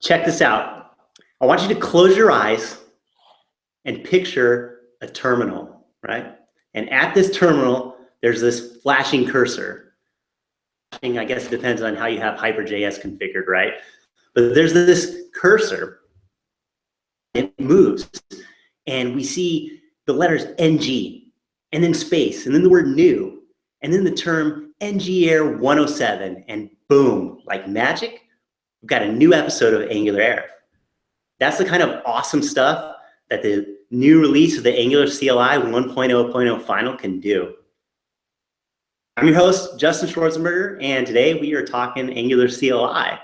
check this out. I want you to close your eyes and picture a terminal, right? And at this terminal, there's this flashing cursor. I guess it depends on how you have Hyper.js configured, right? But there's this cursor. It moves, and we see the letters NG, and then space, and then the word new, and then the term ngAir 107, and boom, like magic, we've got a new episode of AngularAir. That's the kind of awesome stuff that the new release of the Angular CLI 1.0.0 final can do. I'm your host, Justin Schwarzenberger, and today we are talking Angular CLI.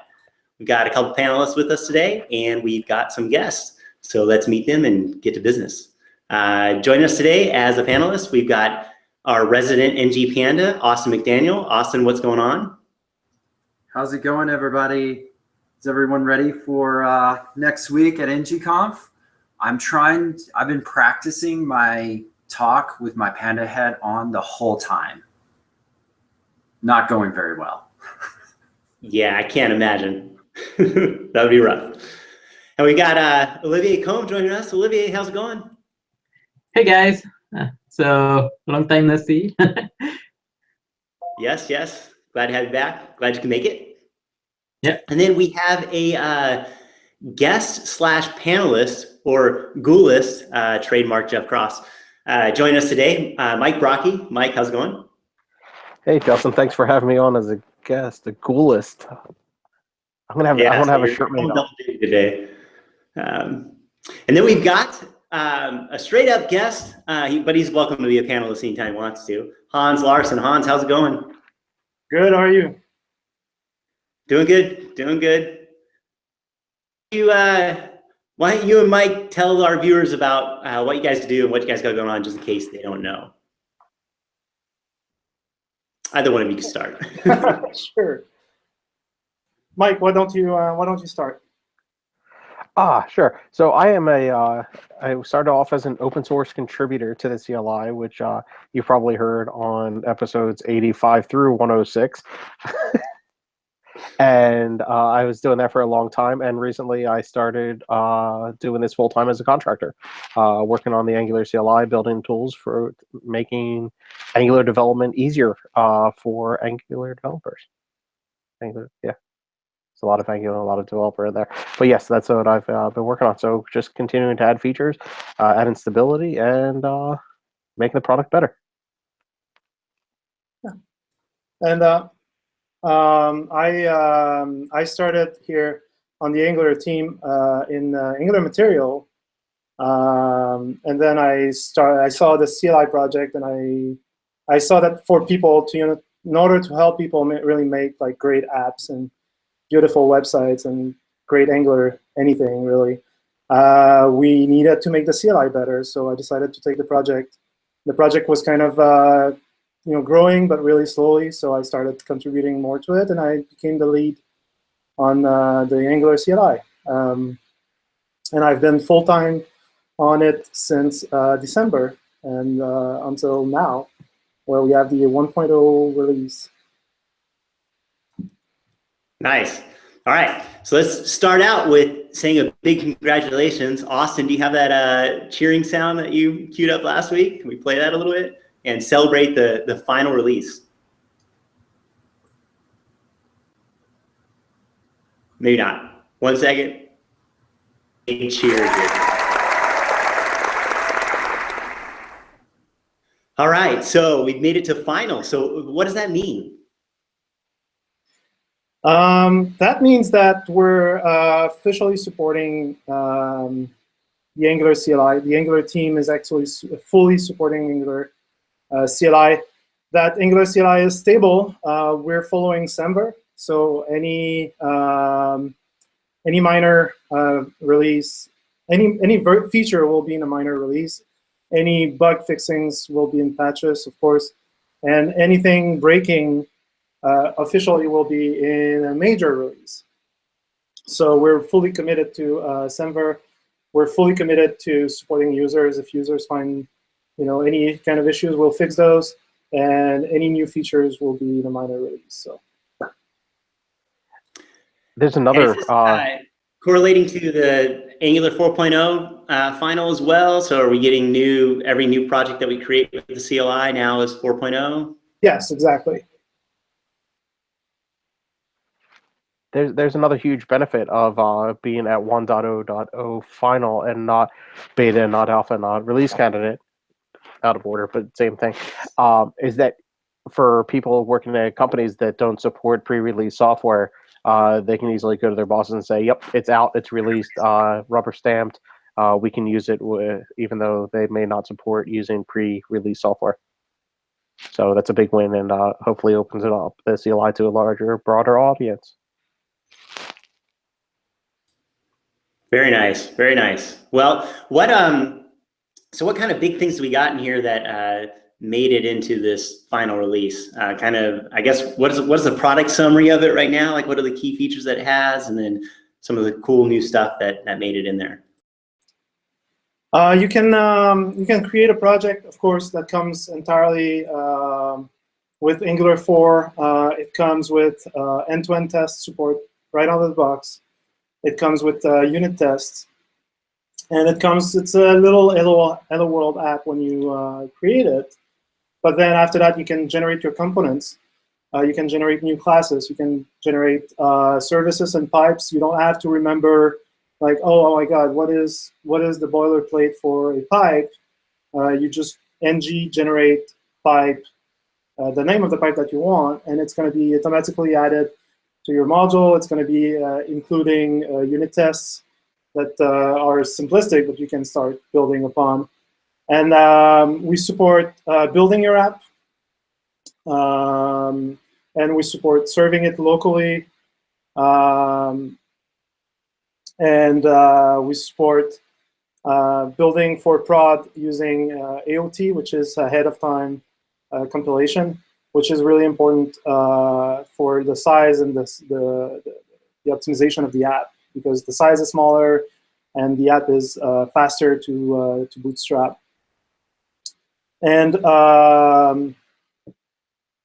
We've got a couple panelists with us today, and we've got some guests. So let's meet them and get to business. Joining us today as a panelist, we've got our resident NG Panda, Austin McDaniel. Austin, what's going on? How's it going, everybody? Is everyone ready for next week at ngConf? I've been practicing my talk with my Panda head on the whole time. Not going very well. Yeah, I can't imagine. That would be rough. And we got Olivier Combe joining us. Olivier, how's it going? Hey guys, so long time no see. Yes. Glad to have you back. Glad you can make it. Yeah. And then we have a guest / panelist or ghoulist, trademark Jeff Cross, joining us today. Mike Brocky. Mike, how's it going? Hey Justin, thanks for having me on as a guest, a ghoulist. I'm gonna have a shirt made up today. And then we've got a straight up guest, but he's welcome to be a panelist anytime he wants to. Hans Larsen. Hans, how's it going? Good, how are you? Doing good. Why don't you and Mike tell our viewers about what you guys do and what you guys got going on, just in case they don't know. Either one of you can start. Sure. Mike, why don't you start? Sure. So I am I started off as an open source contributor to the CLI, which you probably heard on episodes 85 through 106. And I was doing that for a long time, and recently I started doing this full time as a contractor, working on the Angular CLI, building tools for making Angular development easier for Angular developers. Yeah. A lot of Angular, a lot of developer in there. But yes, that's what I've been working on. So just continuing to add features, adding stability, and making the product better. Yeah. And I started here on the Angular team in Angular Material, and then I saw the CLI project, and I saw that for people to, in order to help people really make like great apps and beautiful websites and great Angular anything really, we needed to make the CLI better. So I decided to take the project. The project was kind of growing, but really slowly. So I started contributing more to it, and I became the lead on the Angular CLI. And I've been full-time on it since December and until now, where we have the 1.0 release. Nice. All right. So let's start out with saying a big congratulations. Austin, do you have that cheering sound that you queued up last week? Can we play that a little bit and celebrate the final release? Maybe not. 1 second. Big cheer here. All right. So we've made it to final. So what does that mean? That means that we're officially supporting the Angular CLI. The Angular team is actually fully supporting Angular CLI. That Angular CLI is stable. We're following Semver, so any minor release, any feature will be in a minor release. Any bug fixings will be in patches, of course, and anything breaking officially will be in a major release. So we're fully committed to Semver. We're fully committed to supporting users. If users find any kind of issues, we'll fix those. And any new features will be in a minor release. So there's another. correlating to the Angular 4.0 final as well? So are we getting every new project that we create with the CLI now is 4.0? Yes, exactly. There's another huge benefit of being at 1.0.0 final and not beta, not alpha, not release candidate, out of order, but same thing, is that for people working at companies that don't support pre-release software, they can easily go to their bosses and say, yep, it's out, it's released, rubber stamped, we can use it even though they may not support using pre-release software. So that's a big win, and hopefully opens it up, the CLI, to a larger, broader audience. Very nice, very nice. Well, so what kind of big things do we got in here that made it into this final release? Kind of, I guess, what is the product summary of it right now? Like, what are the key features that it has, and then some of the cool new stuff that made it in there? You can create a project, of course, that comes entirely with Angular 4. It comes with end-to-end test support right out of the box. It comes with unit tests, and it's a little Hello World app when you create it. But then after that, you can generate your components. You can generate new classes. You can generate services and pipes. You don't have to remember, like, oh my God, what is the boilerplate for a pipe? You just ng generate pipe, the name of the pipe that you want, and it's going to be automatically added to your module. It's going to be including unit tests that are simplistic, but you can start building upon. And we support building your app, and we support serving it locally, and we support building for prod using AOT, which is ahead of time compilation, which is really important for the size and the optimization of the app, because the size is smaller and the app is faster to bootstrap. And am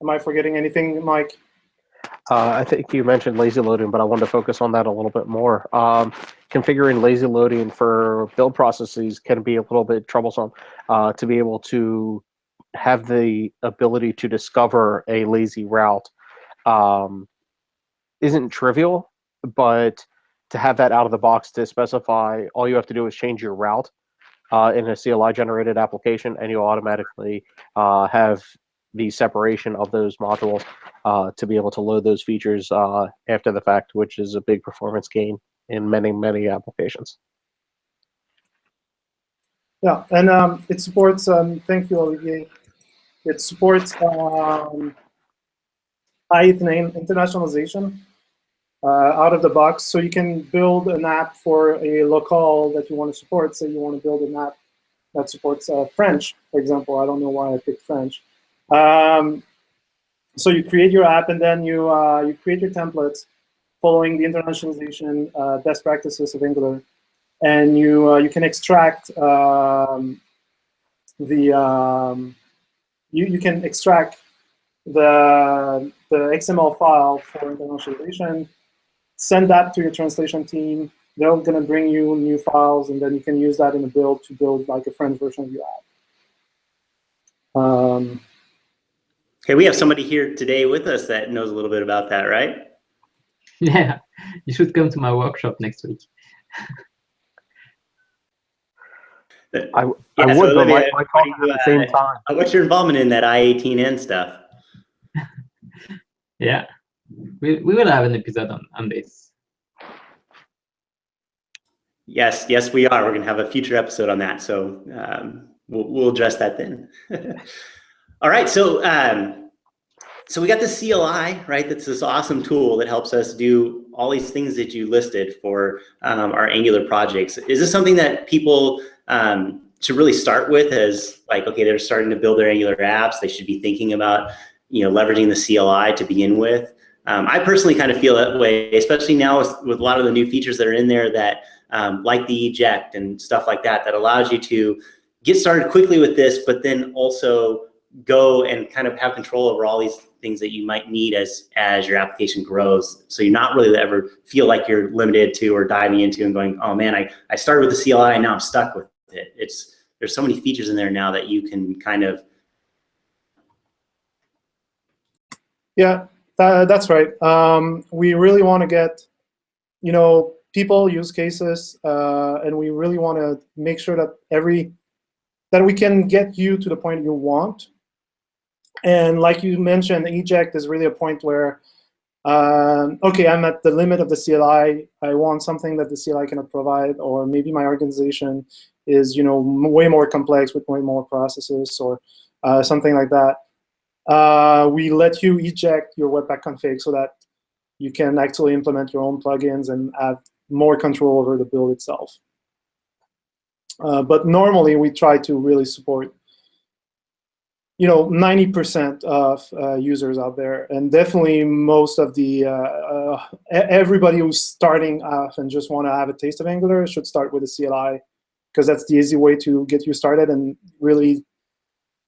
I forgetting anything, Mike? I think you mentioned lazy loading, but I wanted to focus on that a little bit more. Configuring lazy loading for build processes can be a little bit troublesome. To be able to have the ability to discover a lazy route isn't trivial, but to have that out of the box, to specify all you have to do is change your route in a CLI generated application, and you'll automatically have the separation of those modules to be able to load those features after the fact, which is a big performance gain in many, many applications. Yeah, and it supports, thank you, Olivier. It supports internationalization out of the box. So you can build an app for a locale that you want to support. Say you want to build an app that supports French, for example. I don't know why I picked French. So you create your app, and then you create your templates following the internationalization best practices of Angular, and you can extract you can extract the XML file for internationalization, send that to your translation team. They're going to bring you new files, and then you can use that in a build to build like a French version of your app. Okay, we have somebody here today with us that knows a little bit about that, right? Yeah, you should come to my workshop next week. I would, but Olivia, my talk at the same time. What's your involvement in that I18N stuff? Yeah, we will have an episode on this. Yes, we are. We're going to have a future episode on that, so we'll address that then. All right, so we got the CLI, right? That's this awesome tool that helps us do all these things that you listed for our Angular projects. Is this something that people should really start with as, like, okay, they're starting to build their Angular apps, they should be thinking about, leveraging the CLI to begin with? I personally kind of feel that way, especially now with a lot of the new features that are in there that, like the eject and stuff like that, that allows you to get started quickly with this, but then also go and kind of have control over all these things that you might need as your application grows. So you're not really ever feel like you're limited to or diving into and going, oh man, I started with the CLI and now I'm stuck with it. There's so many features in there now that you can kind of. Yeah, that's right. We really want to get, people, use cases, and we really want to make sure that we can get you to the point you want. And like you mentioned, eject is really a point where, okay, I'm at the limit of the CLI. I want something that the CLI cannot provide, or maybe my organization is, way more complex with way more processes, or something like that. We let you eject your Webpack config so that you can actually implement your own plugins and have more control over the build itself. But normally, we try to really support 90% of users out there, and definitely most of the everybody who's starting off and just want to have a taste of Angular should start with a CLI, because that's the easy way to get you started and really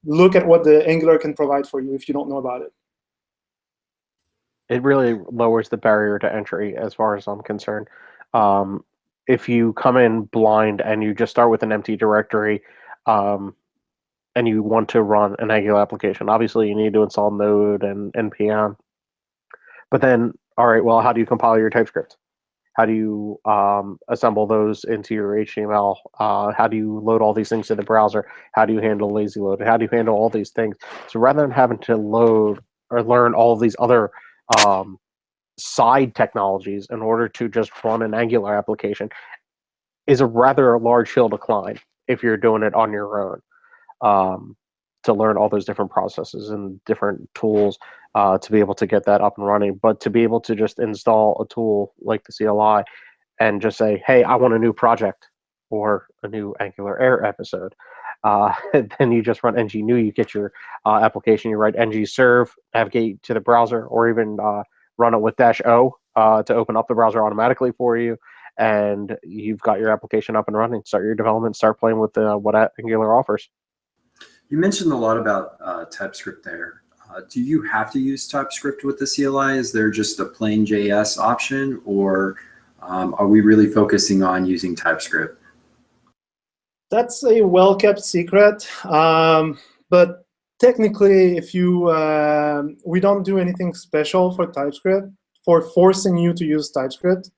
look at what the Angular can provide for you if you don't know about it. It really lowers the barrier to entry, as far as I'm concerned. If you come in blind and you just start with an empty directory, and you want to run an Angular application, obviously you need to install Node and npm. But then, all right, well, how do you compile your TypeScript? How do you assemble those into your HTML? How do you load all these things to the browser? How do you handle lazy load? How do you handle all these things? So rather than having to load or learn all of these other side technologies in order to just run an Angular application, is a rather large hill to climb if you're doing it on your own. To learn all those different processes and different tools to be able to get that up and running. But to be able to just install a tool like the CLI and just say, hey, I want a new project or a new AngularAir episode, then you just run ng-new, you get your application, you write ng-serve, navigate to the browser, or even run it with -o to open up the browser automatically for you, and you've got your application up and running. Start your development, start playing with what Angular offers. You mentioned a lot about TypeScript there. Do you have to use TypeScript with the CLI? Is there just a plain JS option, or are we really focusing on using TypeScript? That's a well-kept secret, but technically, if we don't do anything special for TypeScript, for forcing you to use TypeScript.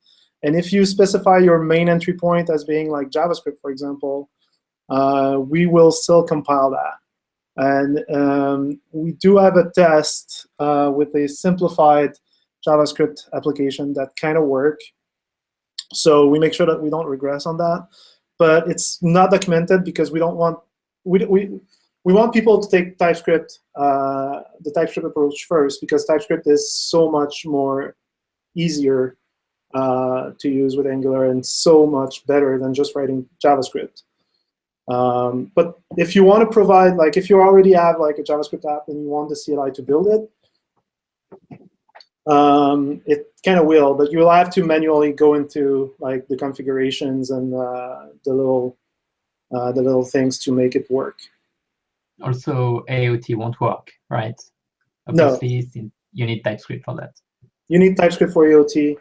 And if you specify your main entry point as being like JavaScript, for example, we will still compile that. And we do have a test with a simplified JavaScript application that kind of work. So we make sure that we don't regress on that. But it's not documented because we don't want we want people to take TypeScript, the TypeScript approach first, because TypeScript is so much more easier to use with Angular and so much better than just writing JavaScript. But if you want to provide, like if you already have like a JavaScript app and you want the CLI to build it, it kind of will, but you'll have to manually go into like the configurations and the little things to make it work. Also, AOT won't work, right? No. Obviously, you need TypeScript for that. You need TypeScript for AOT.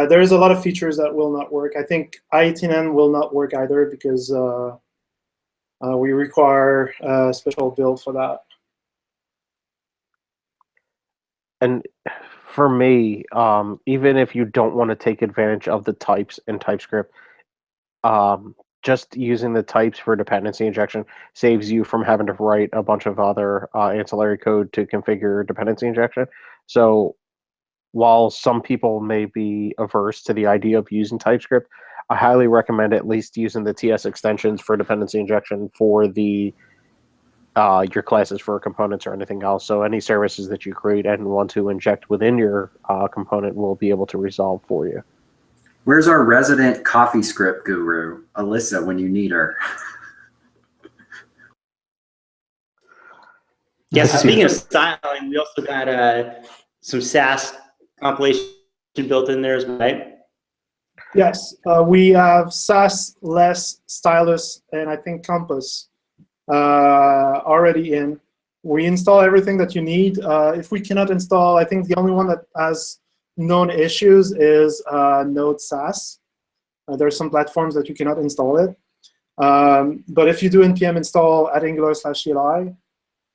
There is a lot of features that will not work. I think I18N will not work either because we require a special build for that. And for me, even if you don't want to take advantage of the types in TypeScript, just using the types for dependency injection saves you from having to write a bunch of other ancillary code to configure dependency injection. So while some people may be averse to the idea of using TypeScript, I highly recommend at least using the TS extensions for dependency injection for the your classes for components or anything else. So any services that you create and want to inject within your component will be able to resolve for you. Where's our resident CoffeeScript guru, Alyssa, when you need her? Yeah, so speaking of styling, we also got some Sass compilation built in there as well, right? Yes, we have Sass, Less, Stylus, and I think Compass already in. we install everything that you need. If we cannot install, I think the only one that has known issues is Node SAS. There are some platforms that you cannot install it. But if you do npm install at Angular/CLI,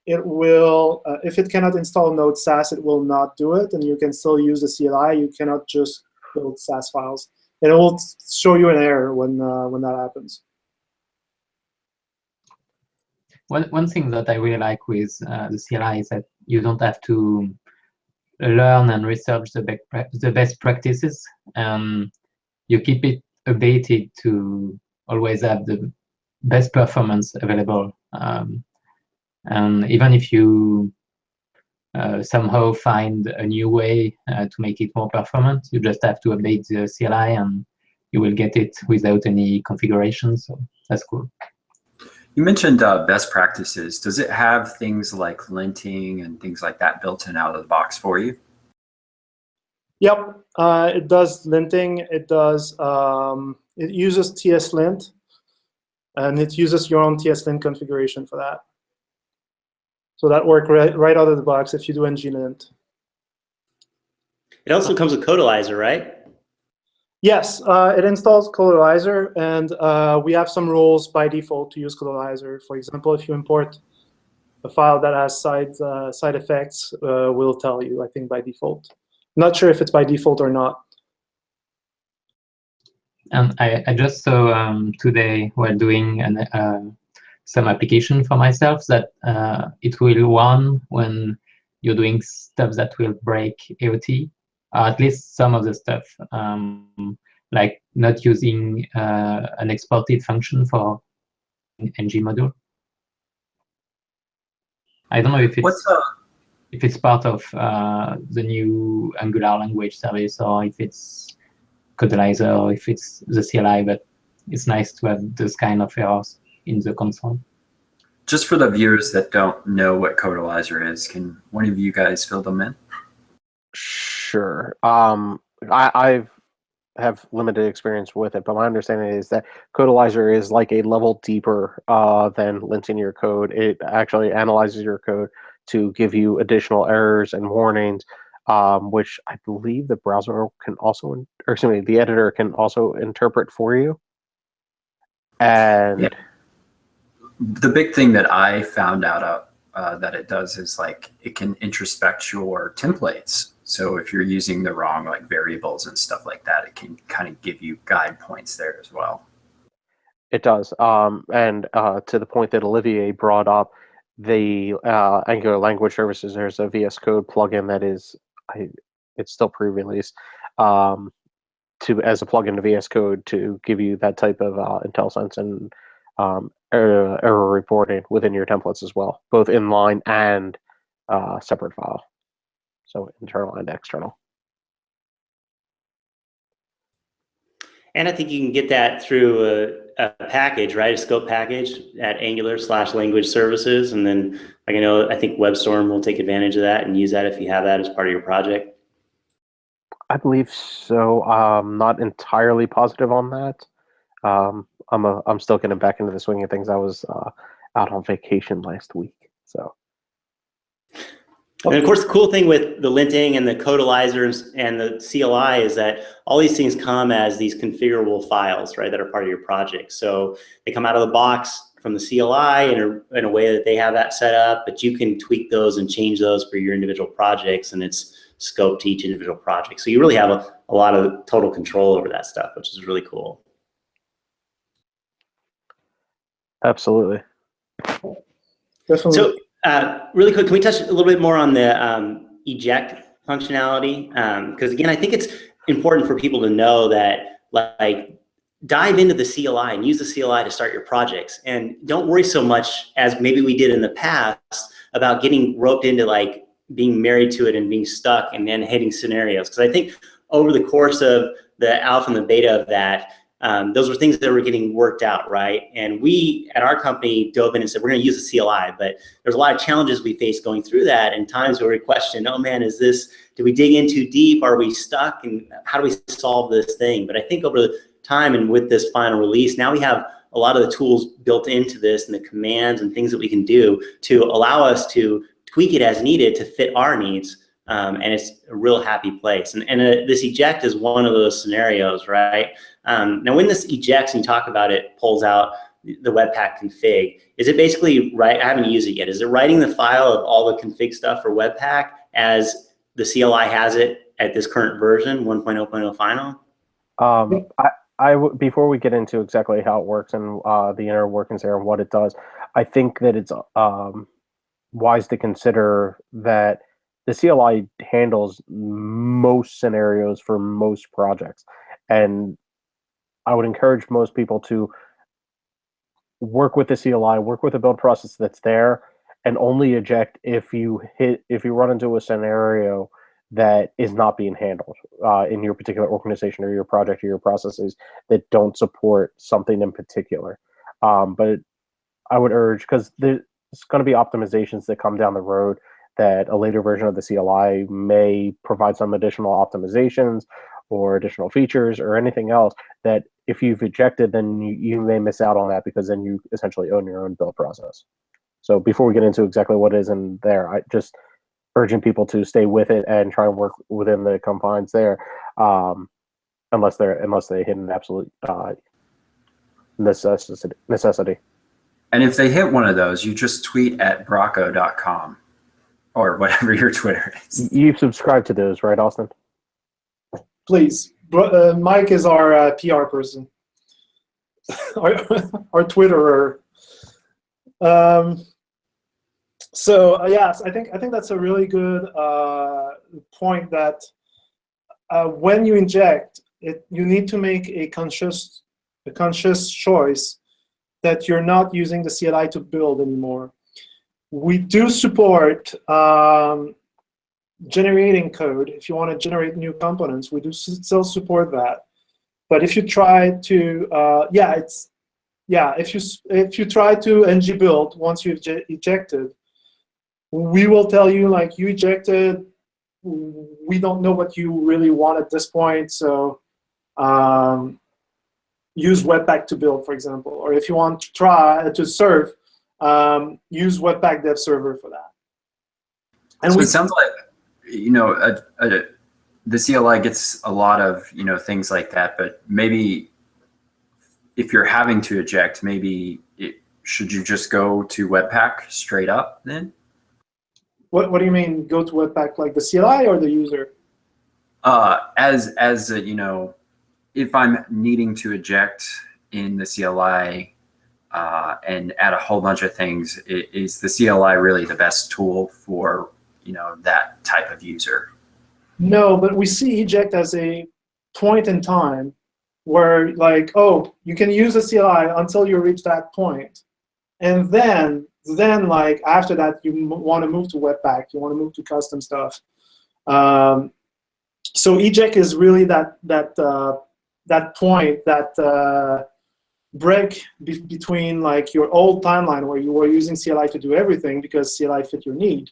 it will, if it cannot install Node SAS, it will not do it, and you can still use the CLI. You cannot just build SAS files. And it will show you an error when that happens. One thing that I really like with the CLI is that you don't have to learn and research the best practices. You keep it updated to always have the best performance available. And even if you somehow find a new way to make it more performant, you just have to update the CLI and you will get it without any configuration. So that's cool. You mentioned best practices. Does it have things like linting and things like that built in out of the box for you? Yep, it does linting. It does. It uses tslint, and it uses your own tslint configuration for that. So that works right out of the box if you do nglint. It also comes with Codalizer, right? Yes, it installs Codalizer, and we have some rules by default to use Codalizer. For example, if you import a file that has side effects, we'll tell you, I think, by default. Not sure if it's by default or not. And I just saw today while doing some application for myself that it will warn when you're doing stuff that will break AOT, or at least some of the stuff, like not using an exported function for ng module. I don't know if it's part of the new Angular language service, or if it's Codalizer, or if it's the CLI, but it's nice to have those kind of errors in the console. Just for the viewers that don't know what Codalizer is, can one of you guys fill them in? Sure. I have limited experience with it, but my understanding is that Codalizer is like a level deeper than linting your code. It actually analyzes your code to give you additional errors and warnings, which I believe the browser can also, or excuse me, the editor can also interpret for you. And yeah. The big thing that I found out that it does is like it can introspect your templates. So if you're using the wrong like variables and stuff like that, it can kind of give you guide points there as well. It does. And to the point that Olivier brought up, the Angular language services, there's a VS Code plugin that is, it's still pre-released, as a plugin to VS Code to give you that type of IntelliSense and error reporting within your templates as well, both inline and separate file. So internal and external. And I think you can get that through a package, right? A scope package at Angular/language services. And then, like I think WebStorm will take advantage of that and use that if you have that as part of your project. I believe so. I'm not entirely positive on that. I'm still getting back into the swing of things. I was out on vacation last week, so. And of course, the cool thing with the linting and the Codalizers and the CLI is that all these things come as these configurable files, right, that are part of your project. So they come out of the box from the CLI in a way that they have that set up, but you can tweak those and change those for your individual projects, and it's scoped to each individual project. So you really have a lot of total control over that stuff, which is really cool. Absolutely. Definitely. So really quick, can we touch a little bit more on the eject functionality? Because again, I think it's important for people to know that, like, dive into the CLI and use the CLI to start your projects, and don't worry so much as maybe we did in the past about getting roped into like being married to it and being stuck and then hitting scenarios. Because I think over the course of the alpha and the beta of that, those were things that were getting worked out, right? And we, at our company, dove in and said, we're going to use the CLI, but there's a lot of challenges we faced going through that, and times where we questioned, oh man, did we dig in too deep? Are we stuck? And how do we solve this thing? But I think over the time and with this final release, now we have a lot of the tools built into this and the commands and things that we can do to allow us to tweak it as needed to fit our needs. And it's a real happy place. And this eject is one of those scenarios, right? Now, when this ejects and you talk about it, pulls out the Webpack config, is it basically, right, I haven't used it yet, is it writing the file of all the config stuff for Webpack as the CLI has it at this current version, 1.0.0 final? Before we get into exactly how it works and the inner workings there and what it does, I think that it's wise to consider that the CLI handles most scenarios for most projects. And I would encourage most people to work with the CLI, work with the build process that's there, and only eject if you run into a scenario that is not being handled in your particular organization or your project or your processes that don't support something in particular. But I would urge, because there's going to be optimizations that come down the road that a later version of the CLI may provide some additional optimizations or additional features or anything else that if you've ejected, then you may miss out on that, because then you essentially own your own build process. So before we get into exactly what is in there, I just urging people to stay with it and try and work within the confines there, unless they hit an absolute necessity. And if they hit one of those, you just tweet at brocco.com or whatever your Twitter is. You subscribe to those, right, Austin? Please. Mike is our PR person, our Twitterer. So yes, I think that's a really good point. That when you inject it, you need to make a conscious choice that you're not using the CLI to build anymore. We do support generating code. If you want to generate new components, we do still support that. But if you try to, if you try to ng build once you've ejected, we will tell you, like, you ejected, we don't know what you really want at this point, so use Webpack to build, for example. Or if you want to try to serve, use Webpack Dev Server for that. And so it sounds like, the CLI gets a lot of, things like that, but maybe if you're having to eject, should you just go to Webpack straight up then? What do you mean, go to Webpack, like the CLI or the user? If I'm needing to eject in the CLI and add a whole bunch of things, is the CLI really the best tool for that type of user? No, but we see eject as a point in time where, like, oh, you can use the CLI until you reach that point, and then like after that you want to move to Webpack, you want to move to custom stuff. So eject is really that point, that break between, like, your old timeline where you were using CLI to do everything because CLI fit your need,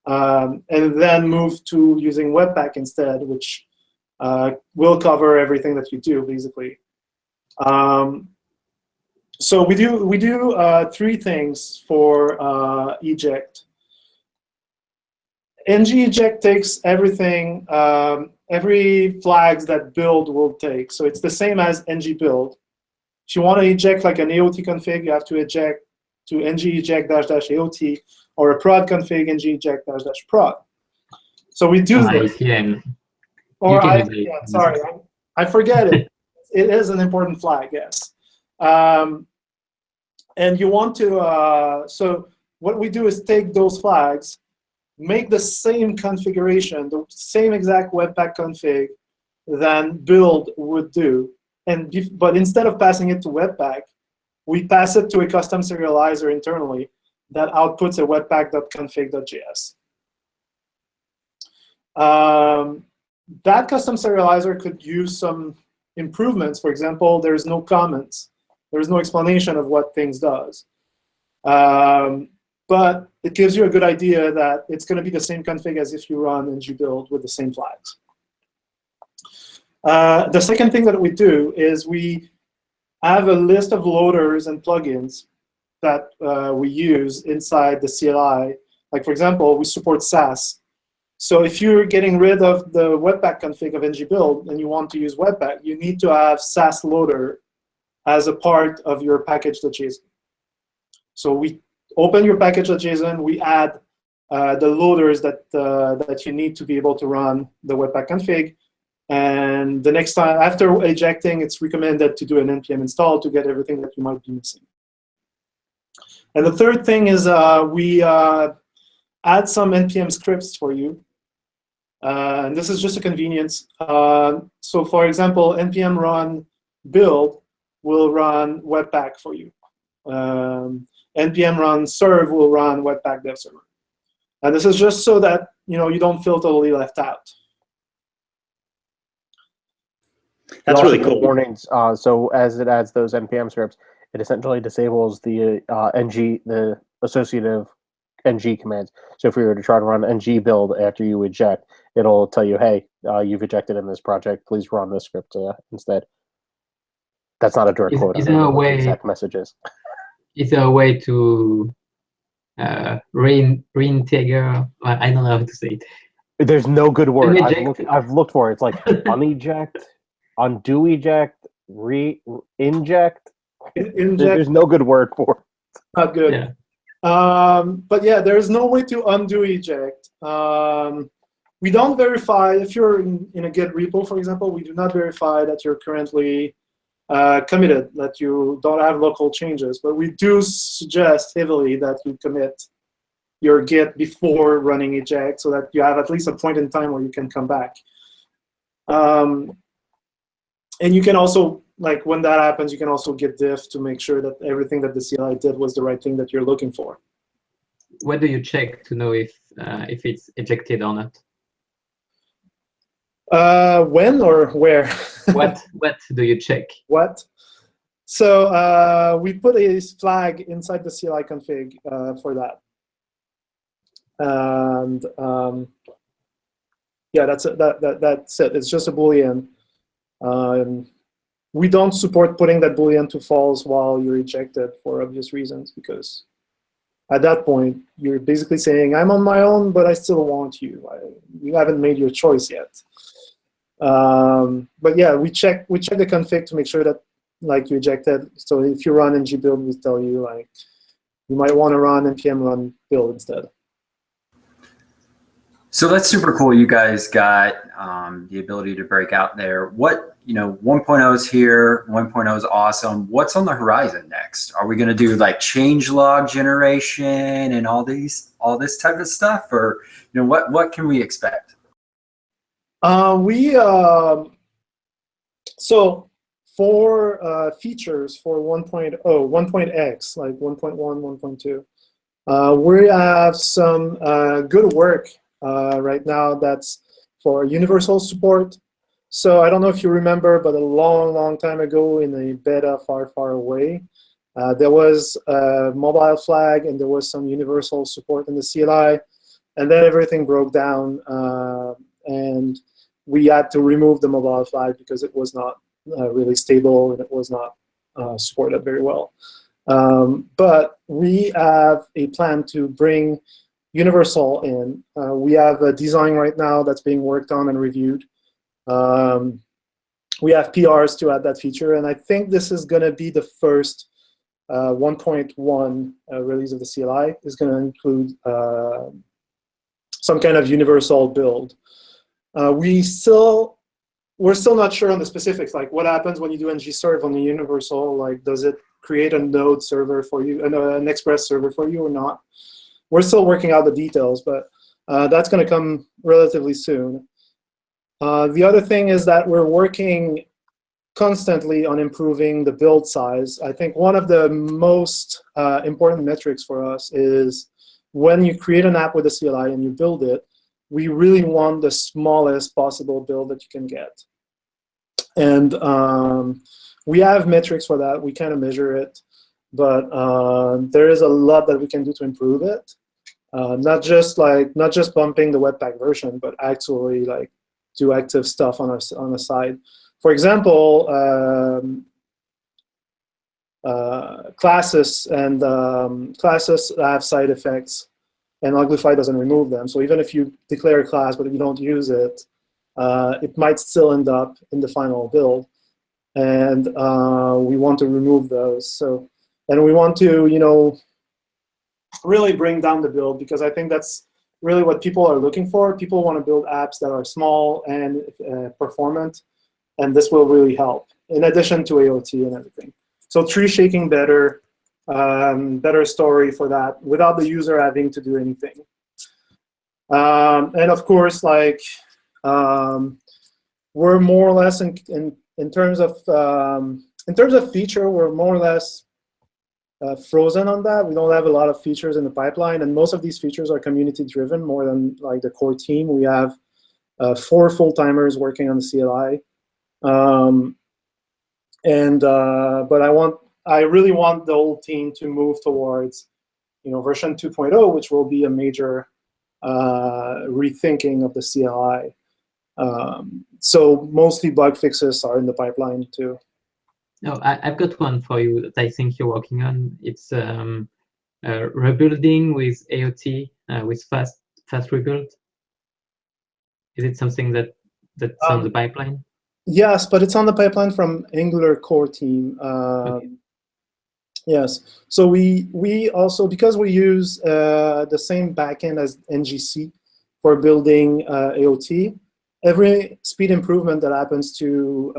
and then move to using Webpack instead, which will cover everything that you do, basically. So we do three things for eject. ngEject takes everything, every flags that build will take. So it's the same as ngBuild. If you want to eject like an AOT config, you have to eject to ngEject --AOT, or a prod config ngEject --prod. So we do this. Or sorry, I forget it. It is an important flag, yes. And you want to, so what we do is take those flags, make the same configuration, the same exact Webpack config than build would do. But instead of passing it to Webpack, we pass it to a custom serializer internally that outputs a webpack.config.js. That custom serializer could use some improvements. For example, there's no comments. There's no explanation of what things does. But it gives you a good idea that it's going to be the same config as if you run ngBuild with the same flags. The second thing that we do is we I have a list of loaders and plugins that we use inside the CLI. Like, for example, we support Sass. So if you're getting rid of the Webpack config of ngBuild and you want to use Webpack, you need to have Sass loader as a part of your package.json. So we open your package.json, we add the loaders that you need to be able to run the Webpack config. And the next time, after ejecting, it's recommended to do an npm install to get everything that you might be missing. And the third thing is we add some npm scripts for you. And this is just a convenience. So for example, npm run build will run Webpack for you. npm run serve will run Webpack dev server. And this is just so that you don't feel totally left out. That's really cool. Warnings. So as it adds those npm scripts, it essentially disables the the associative ng commands. So if we were to try to run ng build after you eject, it'll tell you, hey, you've ejected in this project. Please run this script instead. That's not a direct quote. Is there a way? Exact messages. Is there a way to reintegrate? I don't know how to say it. There's no good word. Uneject. I've looked for it. It's like uneject, undo eject, re-inject. There's no good word for it. Not good. Yeah. But yeah, there's no way to undo eject. We don't verify, if you're in a Git repo, for example, we do not verify that you're currently committed, that you don't have local changes. But we do suggest heavily that you commit your Git before running eject so that you have at least a point in time where you can come back. And you can also, like when that happens, you can also git diff to make sure that everything that the CLI did was the right thing that you're looking for. What do you check to know if it's ejected or not? When or where? What do you check? What? So we put a flag inside the CLI config for that. And yeah, that's it. That's it. It's just a Boolean. We don't support putting that Boolean to false while you're ejected for obvious reasons, because at that point, you're basically saying, I'm on my own, but I still want you. You haven't made your choice yet. But yeah, we check the config to make sure that you ejected. So if you run ngBuild, we tell you you might want to run npm run build instead. So that's super cool. You guys got the ability to break out there. What 1.0 is here. 1.0 is awesome. What's on the horizon next? Are we going to do change log generation and all this type of stuff, or what can we expect? So for features for 1.0, 1.x, like 1.1, 1.2, we have some good work right now that's for universal support. So I don't know if you remember, but a long time ago in a beta far away, there was a mobile flag and there was some universal support in the CLI, and then everything broke down and we had to remove the mobile flag because it was not really stable and it was not supported very well. But we have a plan to bring universal in. We have a design right now that's being worked on and reviewed. We have PRs to add that feature, and I think this is going to be the first 1.1 release of the CLI. Is going to include some kind of universal build. We're still not sure on the specifics, like what happens when you do ngserve on the universal. Does it create a node server for you, an express server for you or not? We're still working out the details, but that's going to come relatively soon. The other thing is that we're working constantly on improving the build size. I think one of the most important metrics for us is when you create an app with a CLI and you build it, we really want the smallest possible build that you can get. And we have metrics for that. We kind of measure it. But there is a lot that we can do to improve it. Not just bumping the Webpack version, but actually do active stuff on the side. For example, classes, and classes have side effects, and Uglify doesn't remove them. So even if you declare a class, but if you don't use it, it might still end up in the final build. And we want to remove those. So, and we want to, really bring down the build, because I think that's really what people are looking for. People want to build apps that are small and performant, and this will really help, in addition to AOT and everything. So tree shaking better, better story for that, without the user having to do anything. And of course, like, we're more or less in terms of feature, we're more or less frozen on that. We don't have a lot of features in the pipeline, and most of these features are community driven more than like the core team. We have 4 full-timers working on the CLI, but I really want the whole team to move towards version 2.0, which will be a major rethinking of the CLI. So mostly bug fixes are in the pipeline too. No, I've got one for you that I think you're working on. It's rebuilding with AOT, with fast rebuild. Is it something that's on the pipeline? Yes, but it's on the pipeline from Angular core team. Okay. Yes. So we also, because we use the same backend as ngC for building AOT, every speed improvement that happens to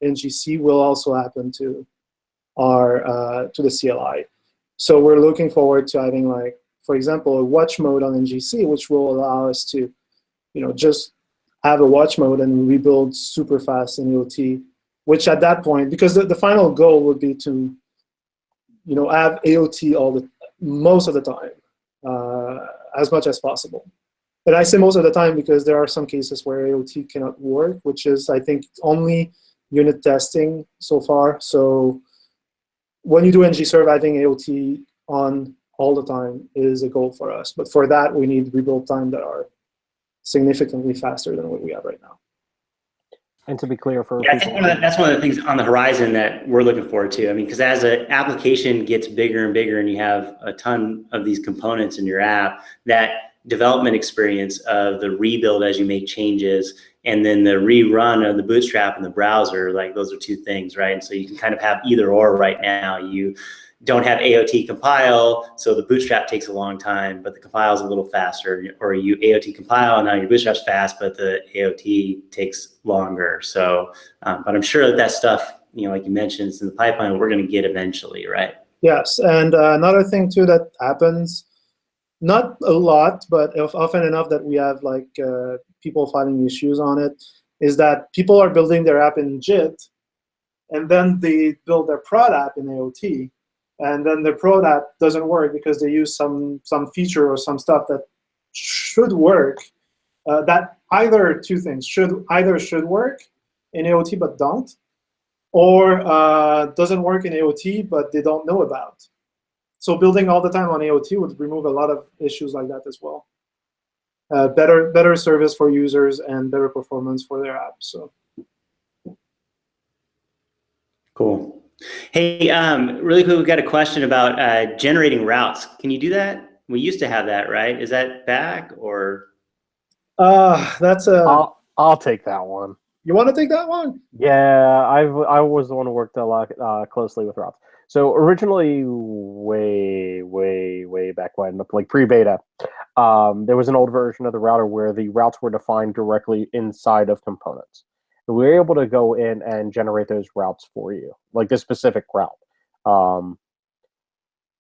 ngC will also happen to our to the CLI. So we're looking forward to having, like, for example, a watch mode on ngC, which will allow us to, just have a watch mode and rebuild super fast in AOT. Which at that point, because the final goal would be to, have AOT most of the time, as much as possible. And I say most of the time because there are some cases where AOT cannot work, which is, I think, only unit testing so far. So when you do ngServe, having AOT on all the time is a goal for us. But for that, we need rebuild time that are significantly faster than what we have right now. And to be clear, for I think that's one of the things on the horizon that we're looking forward to. I mean, because as an application gets bigger and bigger, and you have a ton of these components in your app, that development experience of the rebuild as you make changes, and then the rerun of the Bootstrap in the browser, like, those are 2 things, right? And so you can kind of have either or right now. You don't have AOT compile, so the Bootstrap takes a long time, but the compile is a little faster, or you AOT compile, and now your Bootstrap's fast, but the AOT takes longer. So, but I'm sure that stuff, like you mentioned, is in the pipeline, we're going to get eventually, right? Yes, and another thing too that happens, not a lot, but often enough that we have, like, people finding issues on it, is that people are building their app in JIT, and then they build their prod app in AOT, and then their prod app doesn't work because they use some feature or some stuff that should work. That either 2 things should work in AOT but don't, or doesn't work in AOT but they don't know about. So building all the time on AOT would remove a lot of issues like that as well. Better service for users and better performance for their apps. So cool. Hey, really quick, we've got a question about generating routes. Can you do that? We used to have that, right? Is that back, or? That's a. I'll take that one. You want to take that one? Yeah, I was the one who worked a lot closely with routes. So originally, way back when, like pre-beta, there was an old version of the router where the routes were defined directly inside of components. So we were able to go in and generate those routes for you, like this specific route.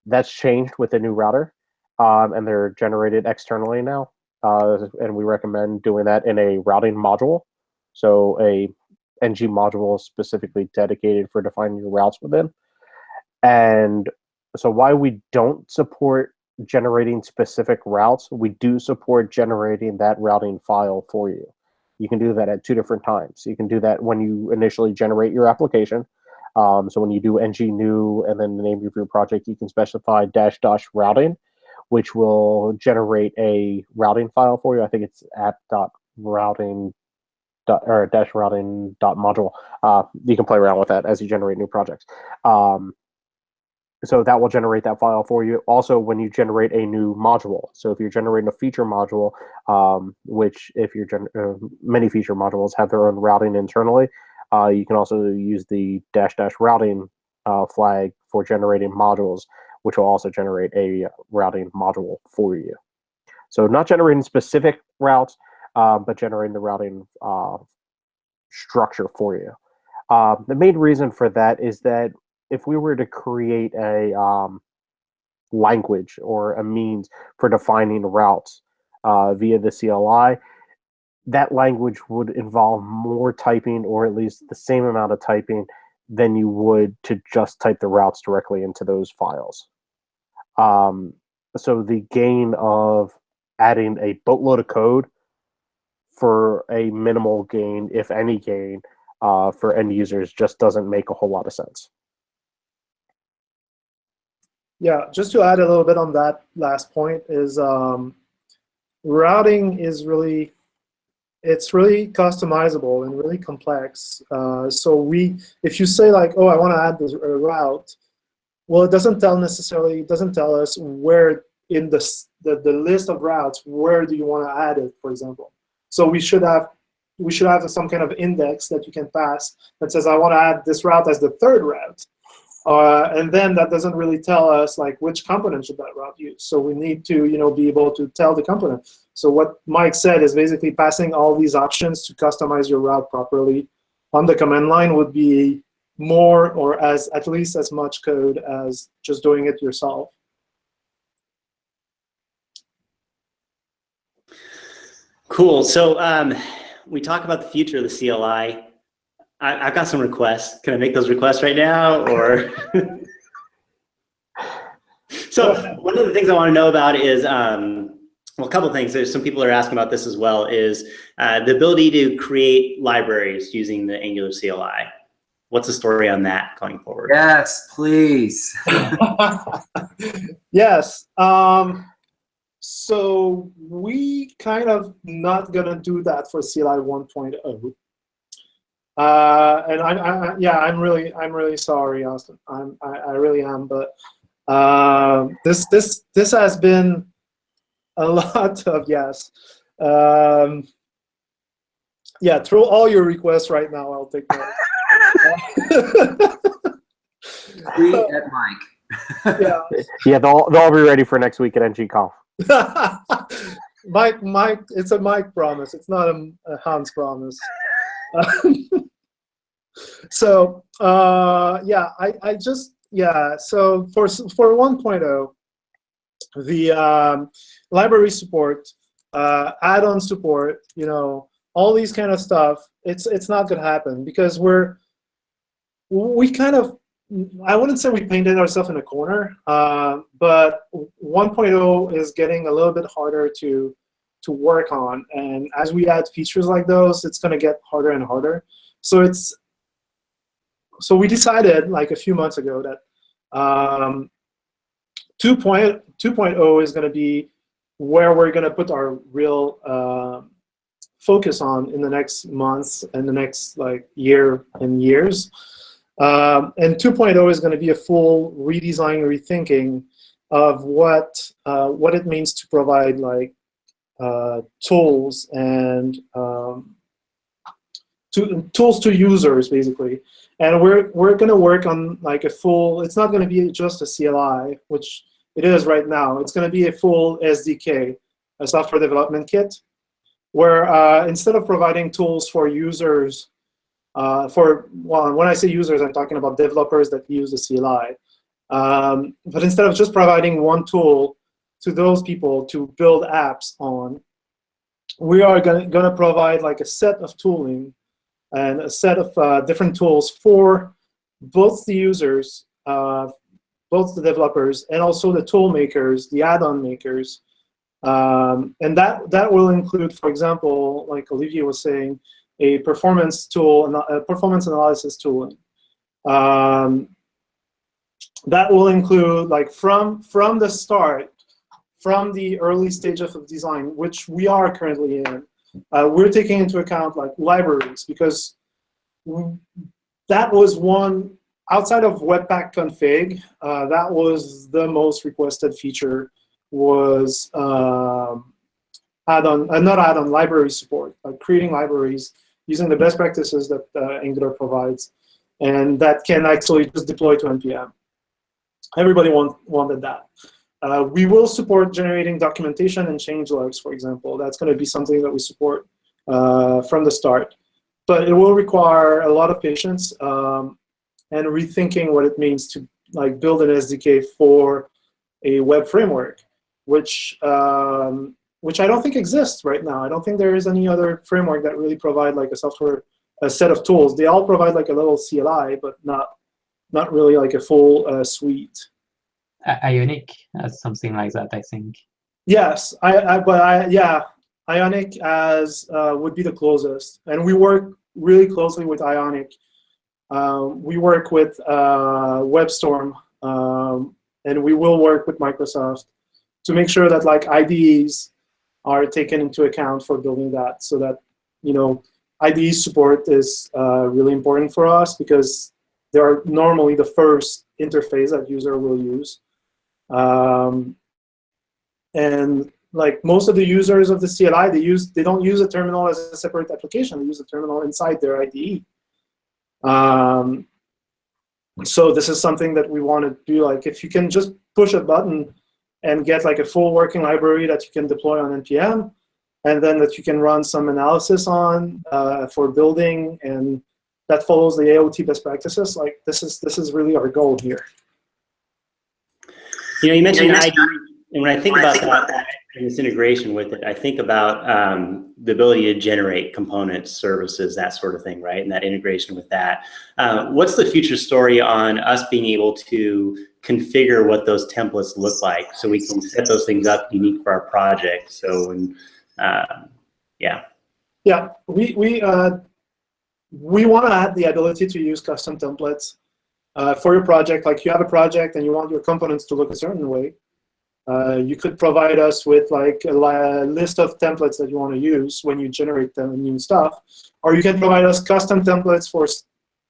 That's changed with the new router, and they're generated externally now. And we recommend doing that in a routing module. So a ng module specifically dedicated for defining your routes within. And so why we don't support generating specific routes, we do support generating that routing file for you. You can do that at 2 different times. You can do that when you initially generate your application. So when you do ng new and then the name of your project, you can specify --routing, which will generate a routing file for you. I think it's app.routing or -routing.module. You can play around with that as you generate new projects. so that will generate that file for you. Also, when you generate a new module, so if you're generating a feature module, which if you're many feature modules have their own routing internally, you can also use the -- routing flag for generating modules, which will also generate a routing module for you. So not generating specific routes, but generating the routing structure for you. The main reason for that is that if we were to create a language or a means for defining routes via the CLI, that language would involve more typing, or at least the same amount of typing than you would to just type the routes directly into those files. So the gain of adding a boatload of code for a minimal gain, if any gain, for end users just doesn't make a whole lot of sense. Yeah, just to add a little bit on that last point is routing is really, it's really customizable and really complex. So if you say like, oh, I want to add this route, well, it doesn't tell us where in the list of routes, where do you want to add it, for example. So we should have some kind of index that you can pass that says, I want to add this route as the third route. And then that doesn't really tell us like which component should that route use. So we need to be able to tell the component. So what Mike said is basically passing all these options to customize your route properly on the command line would be more or at least as much code as just doing it yourself. Cool. So we talk about the future of the CLI. I've got some requests. Can I make those requests right now, or? So one of the things I want to know about is, well, a couple of things. There's some people are asking about this as well. Is the ability to create libraries using the Angular CLI. What's the story on that going forward? Yes, please. Yes. So we kind of not gonna do that for CLI 1.0. And I'm really sorry, Austin. I really am, but this has been a lot of yes. Yeah, throw all your requests right now. I'll take that. Tweet at Mike. Yeah. Yeah, they'll all be ready for next week at ngConf. Mike, it's a Mike promise. It's not a Hans promise. So yeah, So for 1.0, the library support, add-on support, all these kind of stuff, it's not gonna happen because we kind of, I wouldn't say we painted ourselves in a corner, but 1.0 is getting a little bit harder to work on, and as we add features like those, it's going to get harder and harder. So we decided like a few months ago that 2.0 is going to be where we're going to put our real focus on in the next months and the next like year and years. And 2.0 is going to be a full redesign, rethinking of what it means to provide like tools and tools to users, basically. And we're going to work on like a full. It's not going to be just a CLI, which it is right now. It's going to be a full SDK, a software development kit, where instead of providing tools for users. When I say users, I'm talking about developers that use the CLI. But instead of just providing one tool to those people to build apps on, we are going to provide like a set of tooling and a set of different tools for both the users, both the developers, and also the tool makers, the add-on makers. And that will include, for example, like Olivier was saying, a performance tool, a performance analysis tool. That will include, like, from the start, from the early stage of design, which we are currently in, we're taking into account like libraries, because that was one outside of Webpack config, that was the most requested feature, was library support, like creating libraries using the best practices that Angular provides, and that can actually just deploy to NPM. Everybody wanted that. We will support generating documentation and changelogs, for example. That's going to be something that we support from the start. But it will require a lot of patience and rethinking what it means to like build an SDK for a web framework, which I don't think exists right now. I don't think there is any other framework that really provide like a set of tools. They all provide like a little CLI, but not really like a full suite. Ionic has something like that, I think. Yes, Ionic as would be the closest, and we work really closely with Ionic. We work with WebStorm, and we will work with Microsoft to make sure that like IDEs are taken into account for building that, so that IDE support is really important for us because they are normally the first interface that user will use. And like most of the users of the CLI, they don't use a terminal as a separate application. They use a terminal inside their IDE. So this is something that we want to do. Like if you can just push a button and get like a full working library that you can deploy on NPM, and then that you can run some analysis on for building, and that follows the AOT best practices. Like this is really our goal here. You mentioned IDE, and when I think about that and this integration with it, I think about the ability to generate components, services, that sort of thing, right? And that integration with that. What's the future story on us being able to configure what those templates look like, so we can set those things up unique for our project? So, yeah, we want to add the ability to use custom templates for your project. Like you have a project and you want your components to look a certain way. You could provide us with like a list of templates that you want to use when you generate them and new stuff. Or you can provide us custom templates for,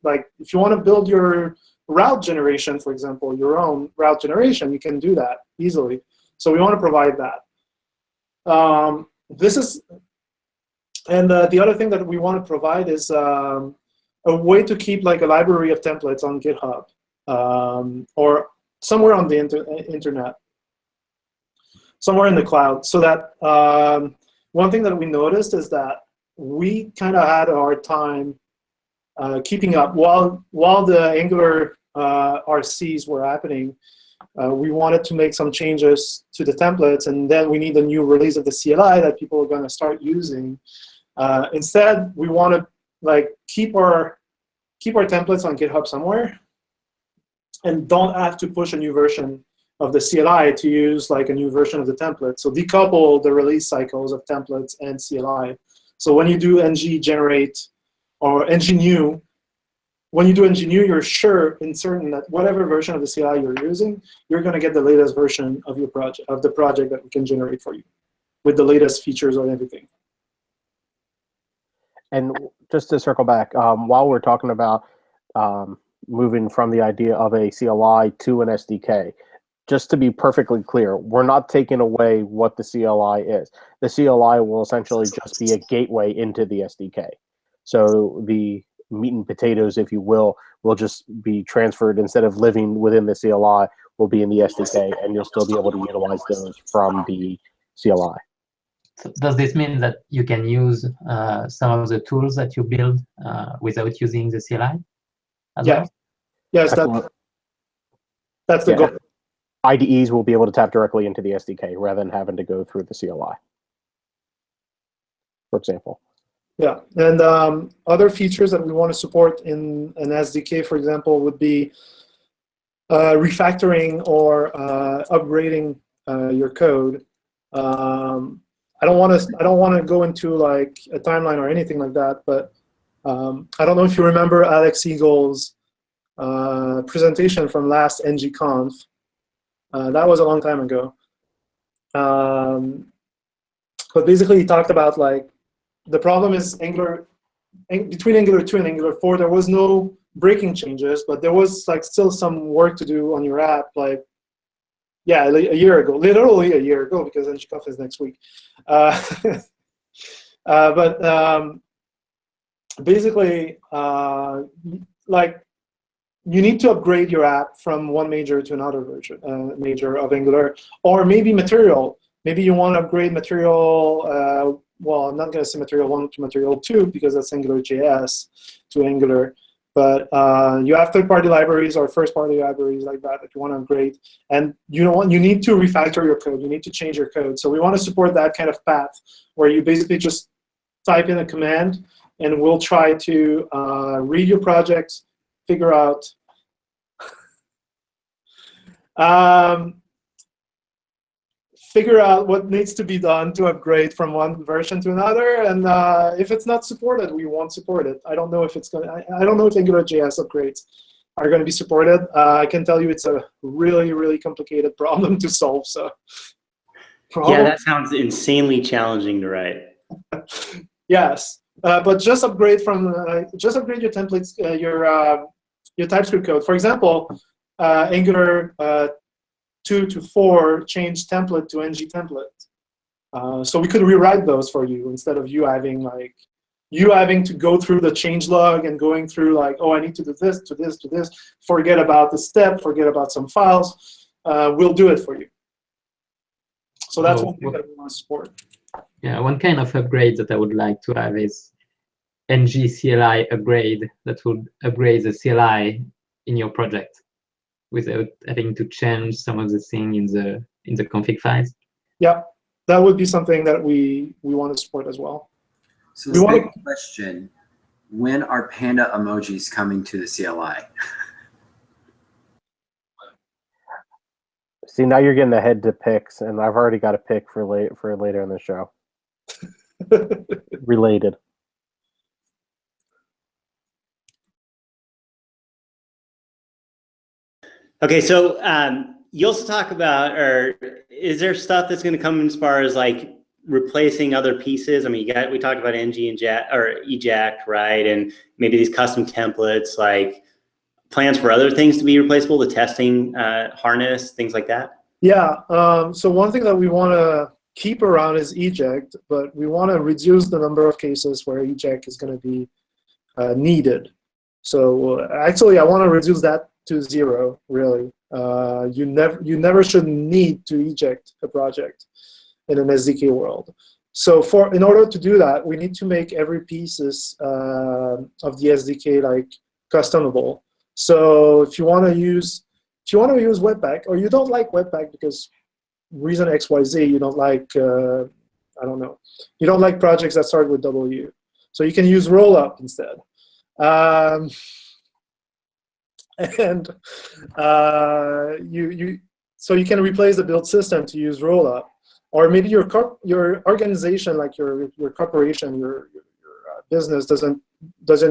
like, if you want to build your route generation, for example, your own route generation, you can do that easily. So we want to provide that. The other thing that we want to provide is a way to keep like a library of templates on GitHub or somewhere on the internet. Somewhere in the cloud, so that one thing that we noticed is that we kind of had a hard time keeping up while the Angular RCs were happening. We wanted to make some changes to the templates, and then we need a new release of the CLI that people are going to start using. Instead, we want to like keep our templates on GitHub somewhere, and don't have to push a new version of the CLI to use like a new version of the template. So decouple the release cycles of templates and CLI. So when you do ng generate or ng new, when you do ng new, you're sure and certain that whatever version of the CLI you're using, you're going to get the latest version of your project, of the project that we can generate for you, with the latest features and everything. And just to circle back, while we're talking about moving from the idea of a CLI to an SDK, just to be perfectly clear, we're not taking away what the CLI is. The CLI will essentially just be a gateway into the SDK. So the meat and potatoes, if you will just be transferred. Instead of living within the CLI, will be in the SDK, and you'll still be able to utilize those from the CLI. So does this mean that you can use some of the tools that you build without using the CLI? Yeah. Well? Yes, that's the goal. IDEs will be able to tap directly into the SDK rather than having to go through the CLI, for example. Yeah, and other features that we want to support in an SDK, for example, would be refactoring or upgrading your code. I don't want to go into like a timeline or anything like that, but I don't know if you remember Alex Eagle's presentation from last ngConf. That was a long time ago. But basically, he talked about like the problem is between Angular 2 and Angular 4, there was no breaking changes, but there was like still some work to do on your app, like a year ago, literally a year ago, because ngConf is next week. But basically, like you need to upgrade your app from one major to another version, major of Angular, or maybe material. Maybe you want to upgrade material. Well, I'm not going to say material 1 to material 2 because that's AngularJS to Angular. But you have third-party libraries or first-party libraries like that you want to upgrade. And you need to refactor your code. You need to change your code. So we want to support that kind of path where you basically just type in a command, and we'll try to read your project, figure out what needs to be done to upgrade from one version to another, and if it's not supported, we won't support it. I don't know if it's going. I don't know if AngularJS upgrades are going to be supported. I can tell you it's a really, really complicated problem to solve. So, yeah, that sounds insanely challenging to write. Yes, but just upgrade your templates, your TypeScript code. For example, Angular 2 to 4 change template to ng template. So we could rewrite those for you instead of you having to go through the changelog and going through like, oh, I need to do this, to this, to this. Forget about the step, forget about some files. We'll do it for you. So that's one thing that we want to support. Yeah, one kind of upgrade that I would like to have is ng CLI upgrade that would upgrade the CLI in your project without having to change some of the thing in the config files. Yeah, that would be something that we want to support as well. So this big question, when are panda emojis coming to the CLI? See, now you're getting ahead to picks, and I've already got a pick for later in the show. Related. Okay, so you also talk about, or is there stuff that's going to come as far as like replacing other pieces? I mean, we talked about ng and eject, right? And maybe these custom templates, like plans for other things to be replaceable, the testing harness, things like that. Yeah. So one thing that we want to keep around is eject, but we want to reduce the number of cases where eject is going to be needed. So actually, I want to reduce that to 0. Really, you never should need to eject a project in an SDK world. So in order to do that, we need to make every pieces of the SDK like customable. So if you want to use Webpack, or you don't like Webpack because reason XYZ, you don't like I don't know, you don't like projects that start with W, so you can use Rollup instead. And so you can replace the build system to use Rollup, or maybe your organization, like your corporation, your business doesn't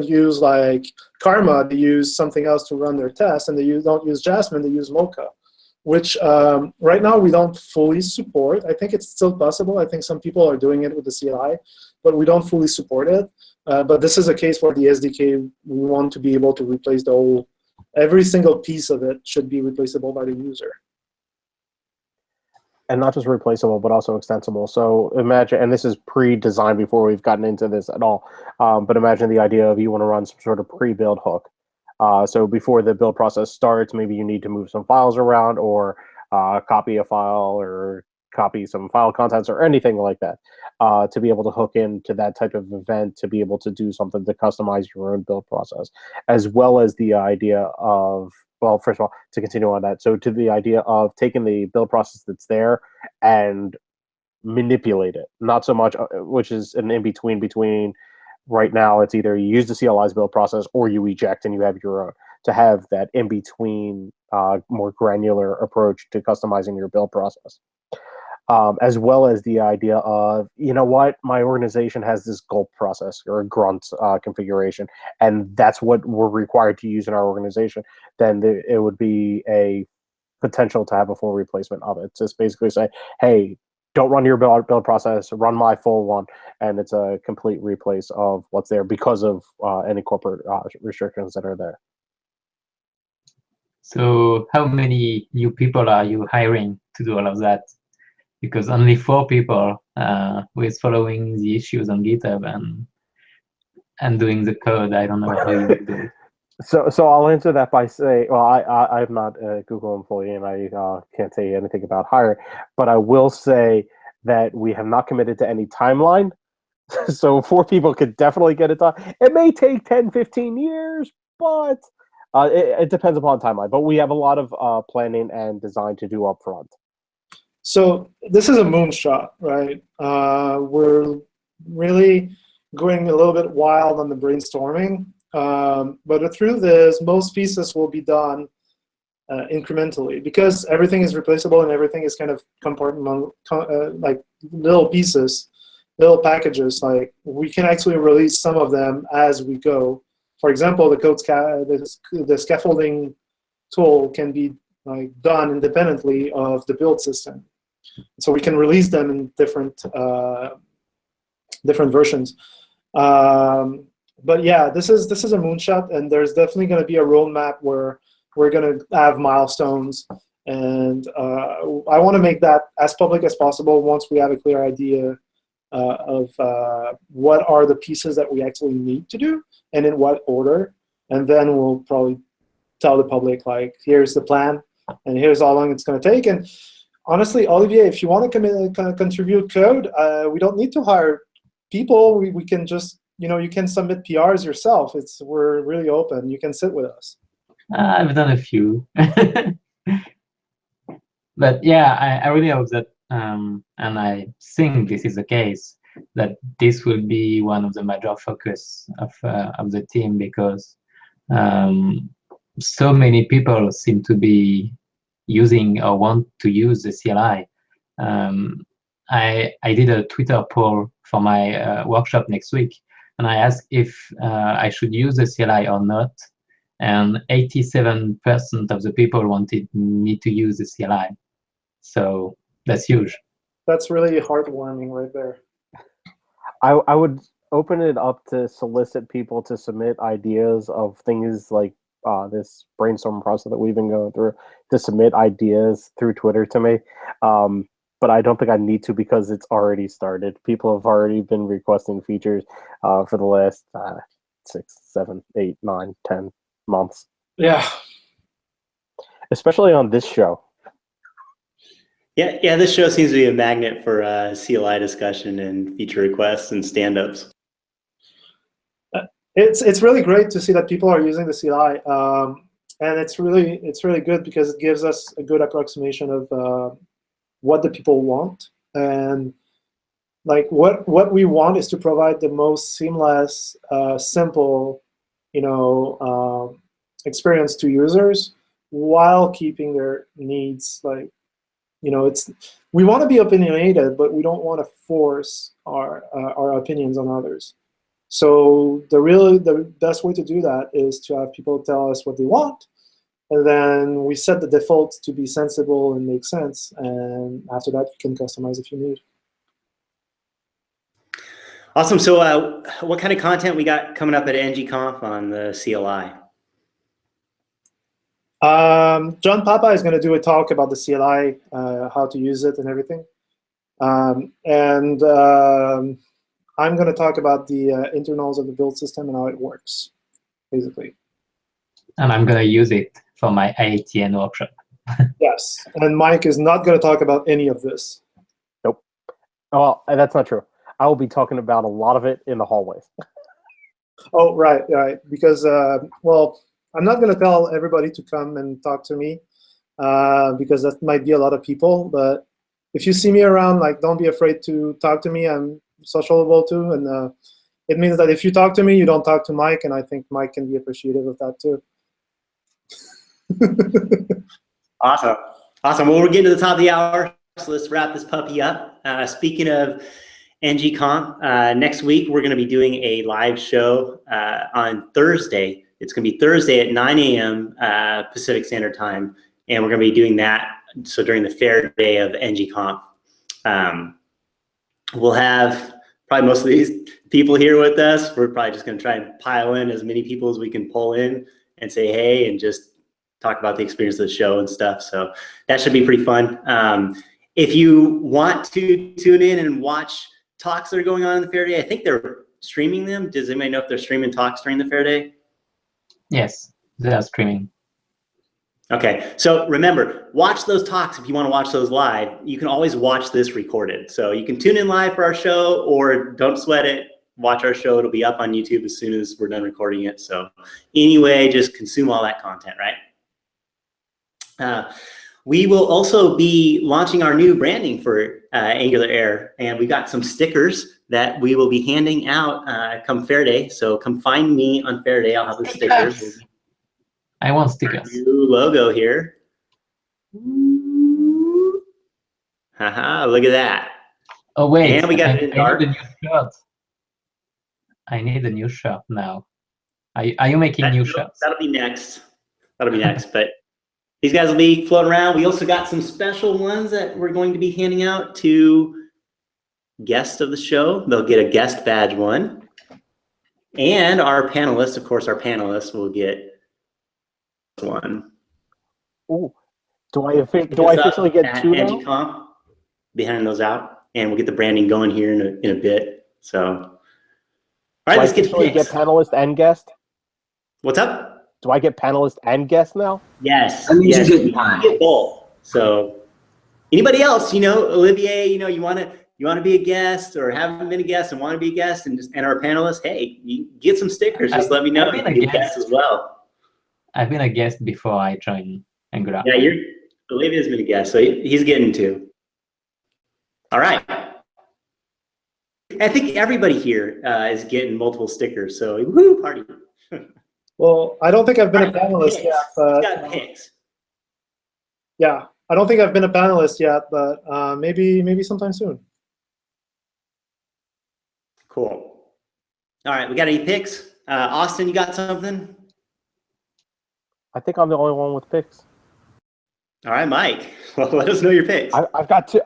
use like Karma. They use something else to run their tests, and they don't use Jasmine. They use Mocha, which right now we don't fully support. I think it's still possible. I think some people are doing it with the CLI, but we don't fully support it. But this is a case where the SDK, we want to be able to replace every single piece of it should be replaceable by the user. And not just replaceable, but also extensible. So imagine, and this is pre-designed before we've gotten into this at all, but imagine the idea of you want to run some sort of pre-build hook. So before the build process starts, maybe you need to move some files around, or copy a file, or copy some file contents, or anything like that, to be able to hook into that type of event, to be able to do something to customize your own build process, as well as the idea of, well, first of all, to continue on that, so to the idea of taking the build process that's there and manipulate it, not so much, which is an in-between between right now, it's either you use the CLI's build process or you eject and you have your own, to have that in-between more granular approach to customizing your build process. As well as the idea of, you know what, my organization has this gulp process or a grunt configuration, and that's what we're required to use in our organization, then it would be a potential to have a full replacement of it. Just basically say, hey, don't run your build process, run my full one, and it's a complete replace of what's there because of any corporate restrictions that are there. So how many new people are you hiring to do all of that? Because only 4 people who is following the issues on GitHub and doing the code. I don't know how you will do it. So I'll answer that by saying, well, I'm not a Google employee and I can't say anything about hire, but I will say that we have not committed to any timeline. So 4 people could definitely get it done. It may take 10, 15 years, but it depends upon timeline. But we have a lot of planning and design to do up front. So this is a moonshot, right? We're really going a little bit wild on the brainstorming. But through this, most pieces will be done incrementally because everything is replaceable and everything is kind of like little pieces, little packages. Like we can actually release some of them as we go. For example, the scaffolding tool can be like done independently of the build system, so we can release them in different versions. But yeah, this is a moonshot, and there's definitely going to be a roadmap where we're going to have milestones, and I want to make that as public as possible once we have a clear idea of what are the pieces that we actually need to do and in what order, and then we'll probably tell the public, like, here's the plan, and here's how long it's going to take. And honestly, Olivier, if you want to contribute code, we don't need to hire people. We can just, you can submit PRs yourself. We're really open. You can sit with us. I've done a few. But yeah, I really hope that, and I think this is the case, that this will be one of the major focus of the team, because so many people seem to be using or want to use the CLI. I did a Twitter poll for my workshop next week, and I asked if I should use the CLI or not, and 87% of the people wanted me to use the CLI. So that's huge. That's really heartwarming right there. I would open it up to solicit people to submit ideas of things like this brainstorm process that we've been going through, to submit ideas through Twitter to me. But I don't think I need to because it's already started. People have already been requesting features for the last 6, 7, 8, 9, 10 months. Yeah. Especially on this show. Yeah, this show seems to be a magnet for CLI discussion and feature requests and stand-ups. It's really great to see that people are using the CLI, and it's really good because it gives us a good approximation of what the people want. And like what we want is to provide the most seamless, simple, experience to users while keeping their needs like. We want to be opinionated, but we don't want to force our opinions on others. So the best way to do that is to have people tell us what they want, and then we set the default to be sensible and make sense. And after that, you can customize if you need. Awesome. So what kind of content we got coming up at ngConf on the CLI? John Papa is going to do a talk about the CLI, how to use it and everything. And I'm going to talk about the internals of the build system and how it works, basically. And I'm going to use it for my IATN workshop. Yes, and Mike is not going to talk about any of this. Nope. Well, that's not true. I will be talking about a lot of it in the hallways. Oh, right. Because, well, I'm not going to tell everybody to come and talk to me because that might be a lot of people. But if you see me around, like, don't be afraid to talk to me. I'm sociable too, and it means that if you talk to me, you don't talk to Mike, and I think Mike can be appreciative of that too. Awesome. Well, we're getting to the top of the hour, so let's wrap this puppy up. Speaking of ngConf, next week we're going to be doing a live show on Thursday. It's going to be Thursday at 9 a.m. Pacific Standard Time, and we're going to be doing that so during the fair day of ngConf. We'll have probably most of these people here with us. We're probably just going to try and pile in as many people as we can pull in and say hey and just talk about the experience of the show and stuff. So that should be pretty fun. If you want to tune in and watch talks that are going on in the Fair Day, I think they're streaming them. Does anybody know if they're streaming talks during the Fair Day? Yes, they are streaming. Okay, so remember, watch those talks if you want to watch those live. You can always watch this recorded. So you can tune in live for our show, or don't sweat it. Watch our show. It'll be up on YouTube as soon as we're done recording it. So anyway, just consume all that content, right? We will also be launching our new branding for AngularAir, and we got some stickers that we will be handing out come Fair Day. So come find me on Fair Day. I'll have the stickers. I want stickers. New logo here. Haha, look at that. Oh wait, And we got it in dark. I need a new shirt. I need a new shirt now. Are you making new shirts? That'll be next. That'll be next. But these guys will be floating around. We also got some special ones that we're going to be handing out to guests of the show. They'll get a guest badge one. And our panelists, of course, our panelists will get one. Ooh, do I officially get two now? ngConf, be handing those out, and we'll get the branding going here in a bit. So, all right, let's get to picks. Get panelist and guest. What's up? Do I get panelist and guest now? Yes. That means yes, you get both. So, anybody else? You know, Olivier. You know, you want to be a guest or haven't been a guest and want to be a guest and our panelist. Hey, you get some stickers. Just let me know. You can be a guest as well. I've been a guest before I joined Angular. Yeah, Olivier's been a guest, so he's getting two. All right. I think everybody here is getting multiple stickers, so woo, party. Well, I don't think I've been a panelist yet, but got picks. Yeah, I don't think I've been a panelist yet, but maybe sometime soon. Cool. All right, we got any picks? Austin, you got something? I think I'm the only one with picks. All right, Mike. Well, let us know your picks. I've got two.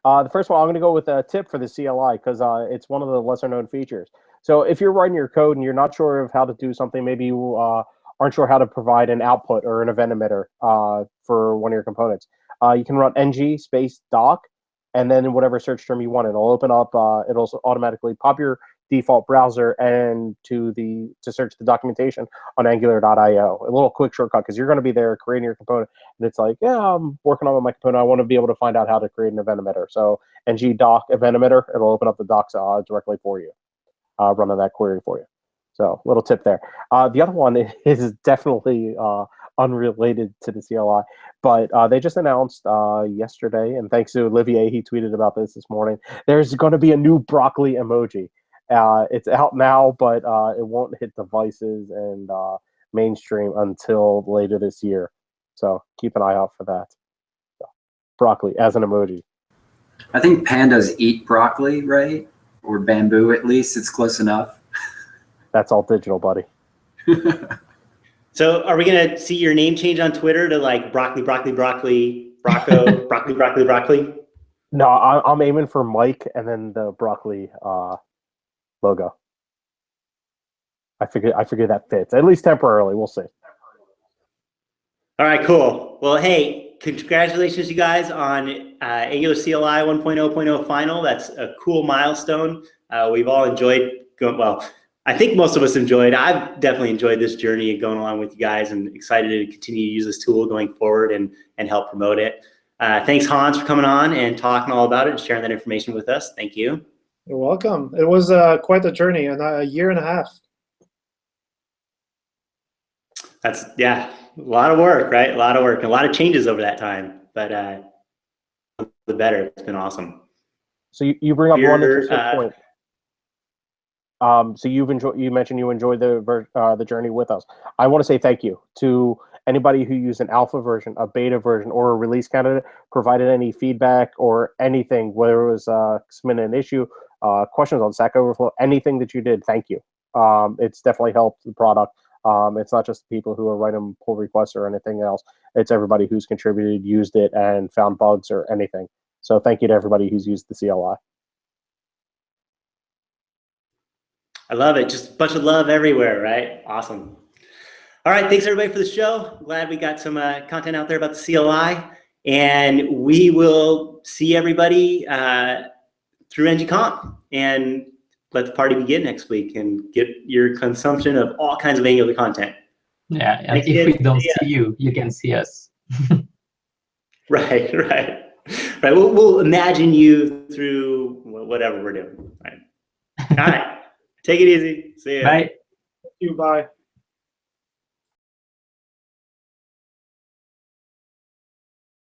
The first one, I'm going to go with a tip for the CLI because it's one of the lesser known features. So if you're writing your code and you're not sure of how to do something, maybe you aren't sure how to provide an output or an event emitter for one of your components, you can run ng space doc and then whatever search term you want. It'll open up. It'll automatically pop your default browser and to search the documentation on angular.io. A little quick shortcut because you're going to be there creating your component and it's like, yeah, I'm working on my component. I want to be able to find out how to create an event emitter. So ng doc event emitter, it'll open up the docs directly for you, running that query for you. So little tip there. The other one is definitely unrelated to the CLI, but they just announced yesterday, and thanks to Olivier, he tweeted about this morning, there's going to be a new broccoli emoji. It's out now, but it won't hit devices and mainstream until later this year. So keep an eye out for that. So, broccoli as an emoji. I think pandas eat broccoli, right? Or bamboo, at least. It's close enough. That's all digital, buddy. So are we going to see your name change on Twitter to like broccoli, broccoli, broccoli, brocco, broccoli, broccoli, broccoli? No, I'm aiming for Mike and then the broccoli logo. I figure that fits, at least temporarily. We'll see. All right, cool. Well, hey, congratulations, you guys, on Angular CLI 1.0.0 final. That's a cool milestone. We've all enjoyed well, I think most of us enjoyed. I've definitely enjoyed this journey and going along with you guys and excited to continue to use this tool going forward and help promote it. Thanks, Hans, for coming on and talking all about it and sharing that information with us. Thank you. You're welcome. It was quite a journey, and a year and a half. That's, yeah, a lot of work, right? A lot of work, a lot of changes over that time, but the better. It's been awesome. So you bring up one interesting point. So you mentioned you enjoyed the journey with us. I want to say thank you to anybody who used an alpha version, a beta version, or a release candidate, provided any feedback or anything, whether it was submitting an issue, questions on Stack Overflow, anything that you did. Thank you. It's definitely helped the product. It's not just the people who are writing pull requests or anything else. It's everybody who's contributed, used it, and found bugs or anything. So thank you to everybody who's used the CLI. I love it. Just a bunch of love everywhere, right? Awesome. All right, thanks everybody for the show. Glad we got some content out there about the CLI, and we will see everybody through ngConf, and let the party begin next week and get your consumption of all kinds of Angular content. Yeah, and Thanks if again. we don't see you, you can see us. Right. We'll imagine you through whatever we're doing. Right. All right. Take it easy. See ya. Bye. Thank you. Bye.